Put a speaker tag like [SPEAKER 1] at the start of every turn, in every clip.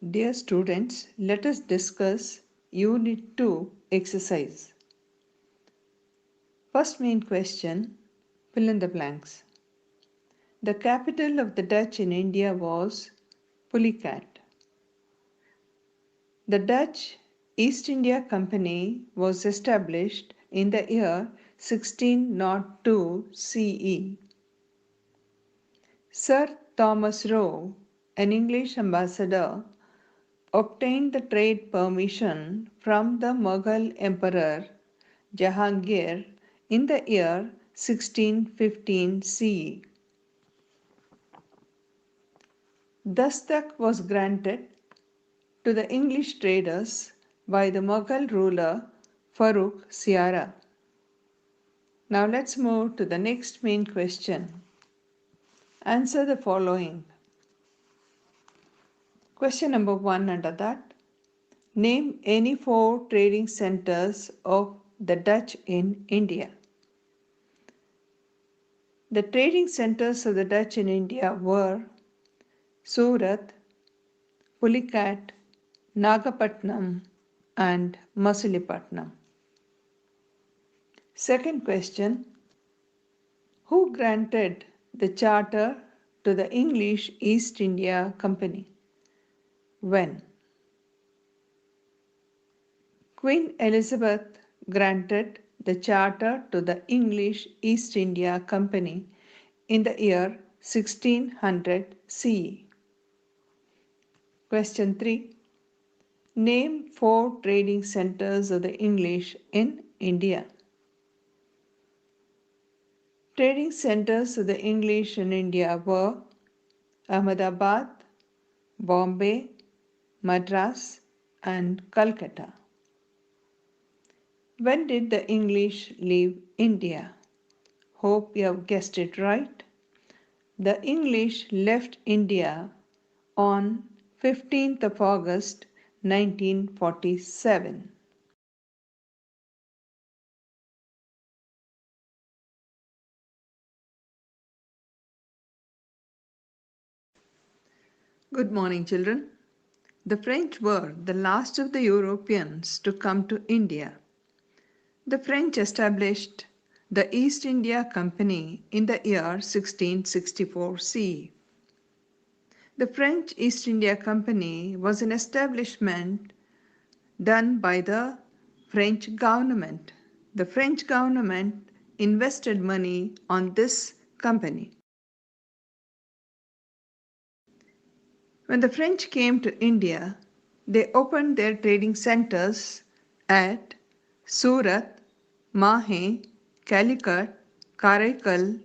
[SPEAKER 1] Dear students, let us discuss Unit 2 exercise. First main question, fill in the blanks. The capital of the Dutch in India was Pulicat. The Dutch East India Company was established in the year 1602 CE. Sir Thomas Roe, an English ambassador, obtained the trade permission from the Mughal Emperor Jahangir in the year 1615 CE. Dastak was granted to the English traders by the Mughal ruler Farooq Siara. Now let's move to the next main question. Answer the following. Question number 1 under that. Name any 4 trading centers of the Dutch in India. The trading centers of the Dutch in India were Surat, Pulicat, Nagapatnam and Masulipatam. Second question. Who granted the charter to the English East India Company? When? Queen Elizabeth granted the charter to the English East India Company in the year 1600 CE. Question 3. Name 4 trading centers of the English in India. Trading centers of the English in India were Ahmedabad, Bombay, Madras and Calcutta. When did the English leave India? Hope you have guessed it right. The English left India on 15th of August 1947. Good morning, children. The French were the last of the Europeans to come to India. The French established the East India Company in the year 1664 CE. The French East India Company was an establishment done by the French government. The French government invested money on this company. When the French came to India, they opened their trading centers at Surat, Mahe, Calicut, Karaikal,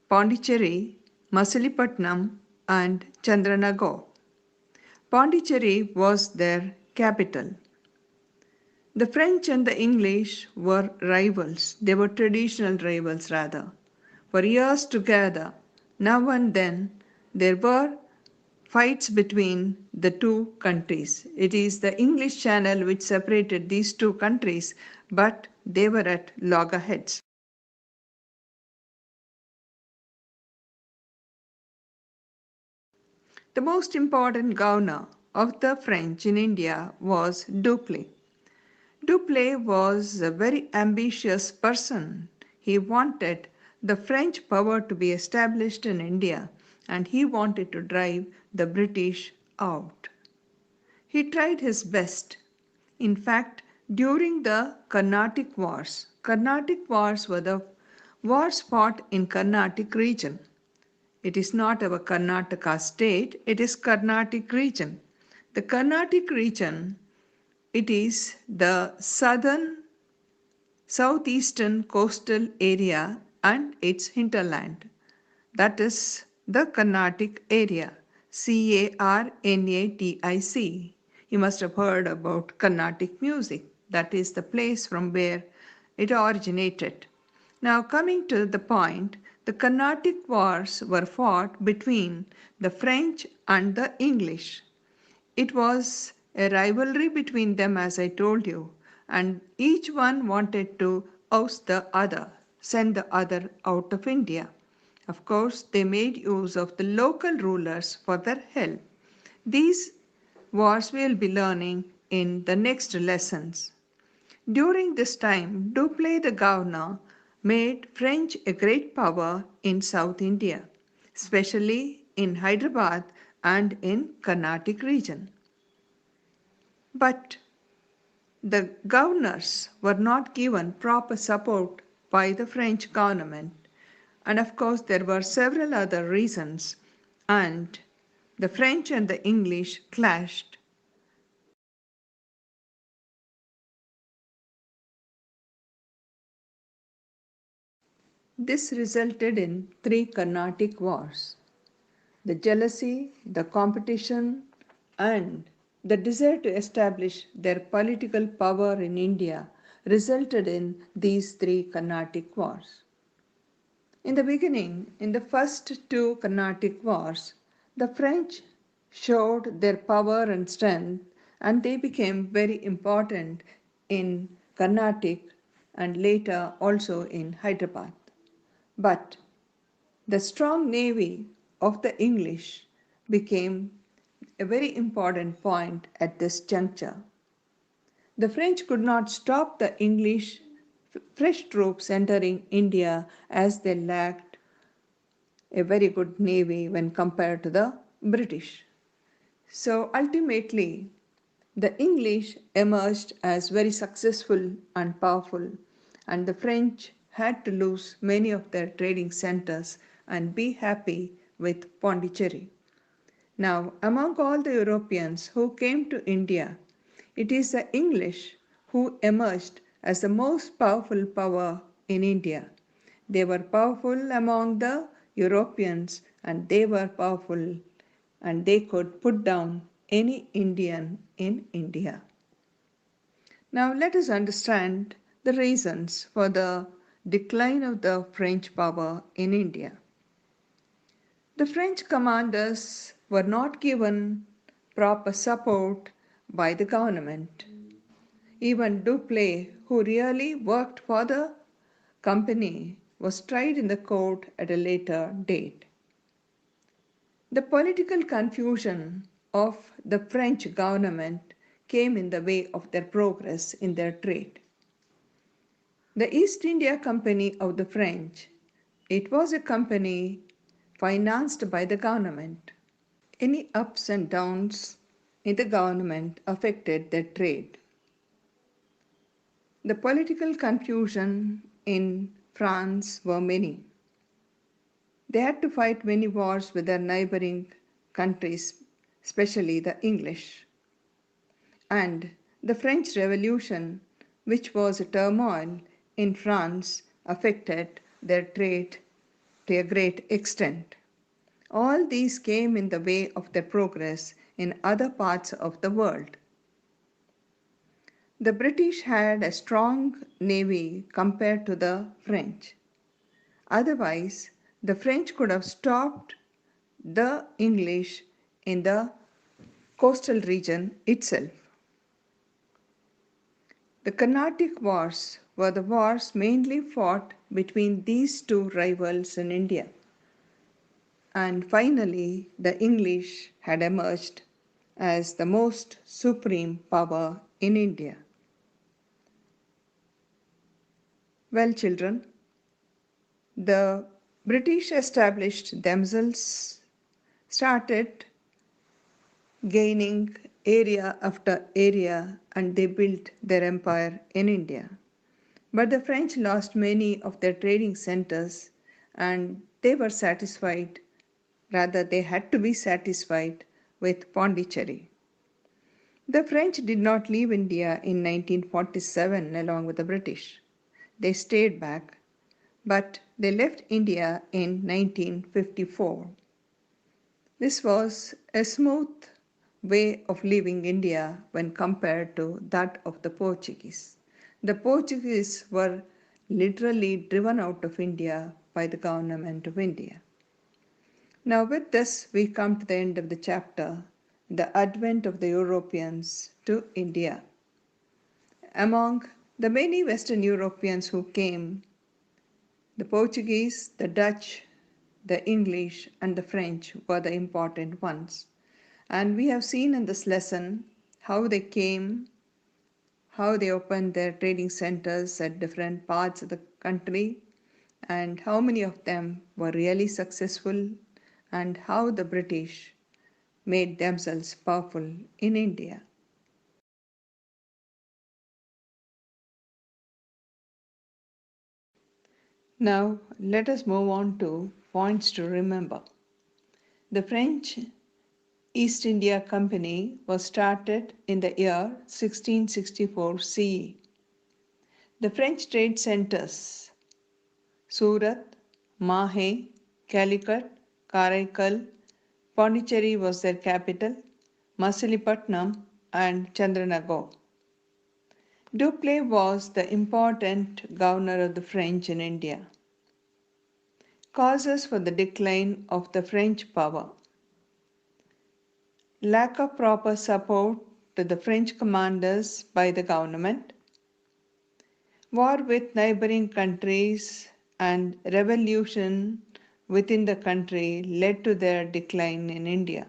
[SPEAKER 1] Pondicherry, Masulipatam and Chandranagore. Pondicherry was their capital. The French and the English were rivals. They were traditional rivals rather. For years together, now and then, there were fights between the two countries. It is the English Channel which separated these two countries, but they were at loggerheads. The most important governor of the French in India was Dupleix. Dupleix was a very ambitious person. He wanted the French power to be established in India and he wanted to drive the British out. He tried his best. In fact, during the Carnatic Wars were the wars fought in Carnatic region. It is not our Karnataka state, it is Carnatic region. The Carnatic region, it is the southeastern coastal area and its hinterland. That is the Carnatic area, Carnatic. You must have heard about Carnatic music. That is the place from where it originated. Now coming to the point, the Carnatic wars were fought between the French and the English. It was a rivalry between them, as I told you, and each one wanted to oust the other, send the other out of India. Of course, they made use of the local rulers for their help. These wars we'll be learning in the next lessons. During this time, Dupleix the governor made French a great power in South India, especially in Hyderabad and in Carnatic region. But the governors were not given proper support by the French government, and of course there were several other reasons, and the French and the English clashed. This resulted in three Carnatic wars. The jealousy, the competition, and the desire to establish their political power in India resulted in these three Carnatic wars. In the beginning, in the first two Carnatic wars, the French showed their power and strength, and they became very important in Carnatic and later also in Hyderabad. But the strong navy of the English became a very important point at this juncture. The French could not stop the English fresh troops entering India as they lacked a very good navy when compared to the British. So ultimately, the English emerged as very successful and powerful, and the French had to lose many of their trading centers and be happy with Pondicherry. Now, among all the Europeans who came to India, it is the English who emerged as the most powerful power in India. They were powerful among the Europeans and they were powerful and they could put down any Indian in India. Now let us understand the reasons for the decline of the French power in India. The French commanders were not given proper support by the government. Even Dupleix, who really worked for the company, was tried in the court at a later date. The political confusion of the French government came in the way of their progress in their trade. The East India Company of the French, it was a company financed by the government. Any ups and downs in the government affected their trade. The political confusion in France were many. They had to fight many wars with their neighboring countries, especially the English. And the French Revolution, which was a turmoil in France, affected their trade to a great extent. All these came in the way of their progress in other parts of the world. The British had a strong navy compared to the French. Otherwise, the French could have stopped the English in the coastal region itself. The Carnatic Wars were the wars mainly fought between these two rivals in India. And finally, the English had emerged as the most supreme power in India. Well, children, the British established themselves, started gaining area after area, and they built their empire in India. But the French lost many of their trading centers and they were satisfied, rather, they had to be satisfied with Pondicherry. The French did not leave India in 1947 along with the British. They stayed back, but they left India in 1954. This was a smooth way of leaving India when compared to that of the Portuguese. The Portuguese were literally driven out of India by the government of India. Now, with this, we come to the end of the chapter, the advent of the Europeans to India. Among the many Western Europeans who came, the Portuguese, the Dutch, the English, and the French were the important ones. And we have seen in this lesson how they came, how they opened their trading centers at different parts of the country, and how many of them were really successful, and how the British made themselves powerful in India. Now, let us move on to points to remember. The French East India Company was started in the year 1664 CE. The French trade centers Surat, Mahe, Calicut, Karaikal, Pondicherry was their capital, Masilipatnam, and Chandranagore. Dupleix was the important governor of the French in India. Causes for the decline of the French power: lack of proper support to the French commanders by the government, war with neighboring countries, and revolution within the country led to their decline in India.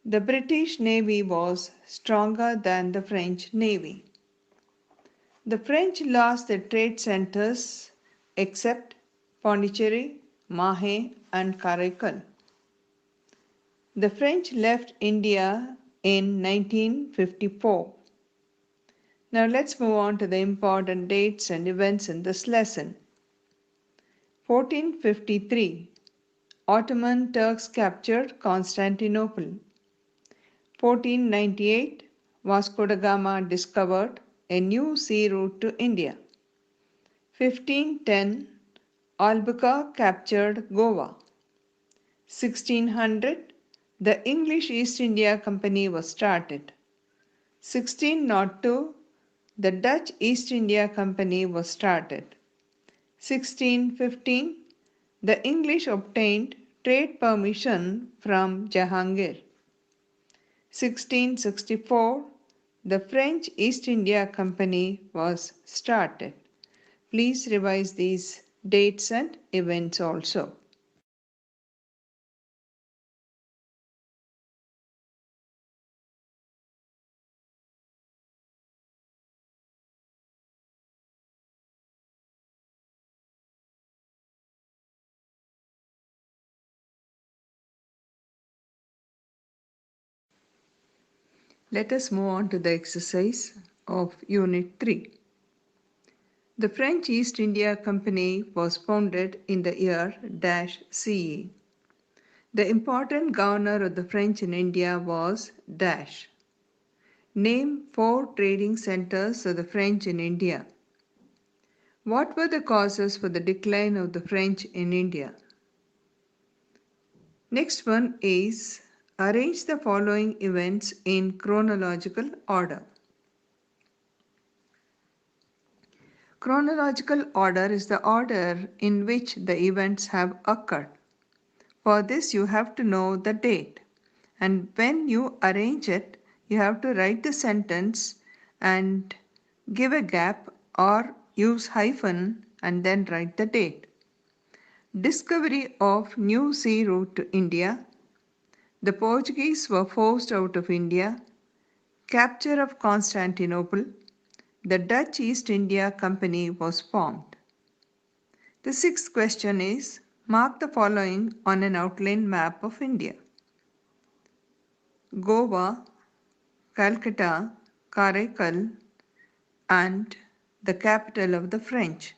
[SPEAKER 1] The British Navy was stronger than the French Navy. The French lost their trade centers except Pondicherry, Mahe, and Karaikal. The French left India in 1954. Now let's move on to the important dates and events in this lesson. 1453, Ottoman Turks captured Constantinople. 1498, Vasco da Gama discovered a new sea route to India. 1510, Albuquerque captured Goa. 1600, the English East India Company was started. 1602, the Dutch East India Company was started. 1615, the English obtained trade permission from Jahangir. 1664, the French East India Company was started. Please revise these dates and events also. Let us move on to the exercise of Unit 3. The French East India Company was founded in the year CE. The important governor of the French in India was dash. Name 4 trading centers of the French in India. What were the causes for the decline of the French in India? Next one is arrange the following events in chronological order. Chronological order is the order in which the events have occurred. For this, you have to know the date. And when you arrange it, you have to write the sentence and give a gap or use hyphen and then write the date. Discovery of new sea route to India. The Portuguese were forced out of India. Capture of Constantinople. The Dutch East India Company was formed. The sixth question is, mark the following on an outline map of India. Goa, Calcutta, Karaikal, and the capital of the French.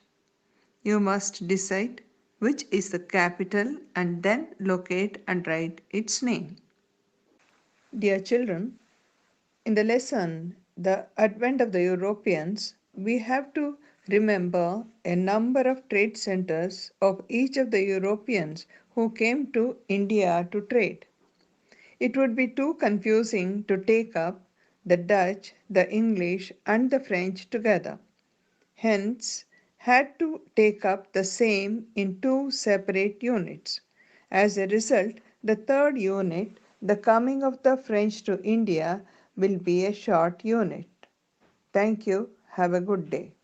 [SPEAKER 1] You must decide which is the capital and then locate and write its name. Dear children, in the lesson, The Advent of the Europeans, we have to remember a number of trade centers of each of the Europeans who came to India to trade. It would be too confusing to take up the Dutch, the English, and the French together. Hence, had to take up the same in 2 separate units. As a result, the third unit, the coming of the French to India, will be a short unit. Thank you. Have a good day.